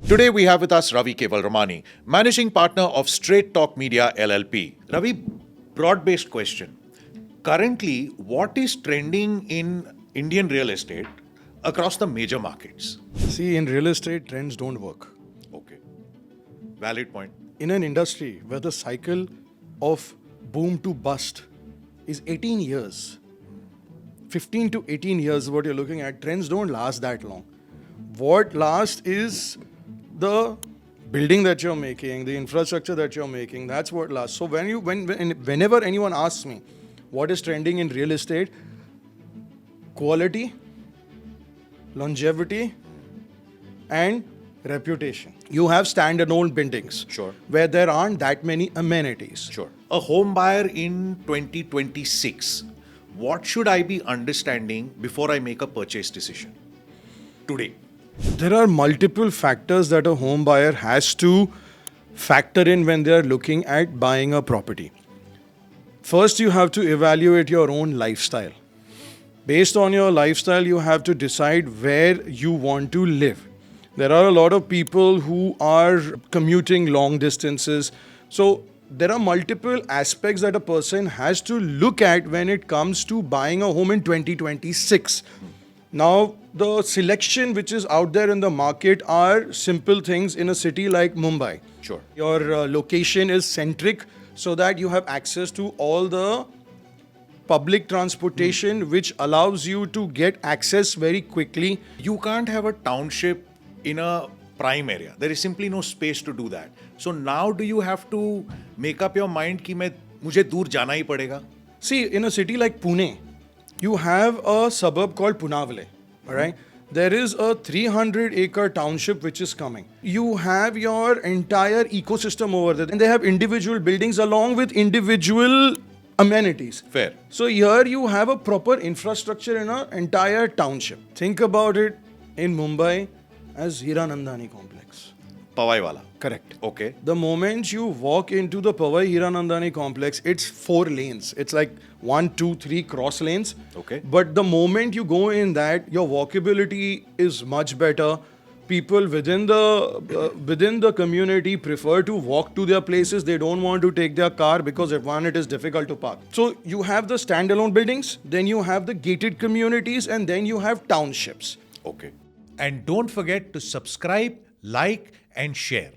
Today we have with us Ravi Kevalramani, Managing Partner of Straight Talk Media LLP. Ravi, broad-based question. Currently, what is trending in Indian real estate across the major markets? See, in real estate, trends don't work. Okay. Valid point. In an industry where the cycle of boom to bust is 18 years, 15 to 18 years is what you're looking at, trends don't last that long. What lasts is the building that you're making, the infrastructure that you're making, that's what lasts. So whenever anyone asks me what is trending in real estate, quality, longevity, and reputation. You have standalone buildings Sure. where there aren't that many amenities. Sure. A home buyer in 2026, what should I be understanding before I make a purchase decision today? There are multiple factors that a home buyer has to factor in when they are looking at buying a property. First, you have to evaluate your own lifestyle. Based on your lifestyle, you have to decide where you want to live. There are a lot of people who are commuting long distances. So, there are multiple aspects that a person has to look at when it comes to buying a home in 2026. Now, the selection which is out there in the market are simple things in a city like Mumbai. Sure. Your location is centric so that you have access to all the public transportation which allows you to get access very quickly. You can't have a township in a prime area. There is simply no space to do that. So now do you have to make up your mind कि मुझे दूर जाना ही पड़ेगा? See, in a city like Pune, you have a suburb called Punavale, all right? There is a 300-acre township which is coming. You have your entire ecosystem over there, and they have individual buildings along with individual amenities. Fair. So here you have a proper infrastructure in an entire township. Think about it in Mumbai as Hiranandani complex. Pawai wala. Correct. Okay. The moment you walk into the Powai Hiranandani complex, it's 4 lanes. It's like 1, 2, 3 cross lanes. Okay. But the moment you go in that, your walkability is much better. People within the community prefer to walk to their places. They don't want to take their car because one, it is difficult to park. So you have the standalone buildings, then you have the gated communities, and then you have townships. Okay. And don't forget to subscribe, like, and share.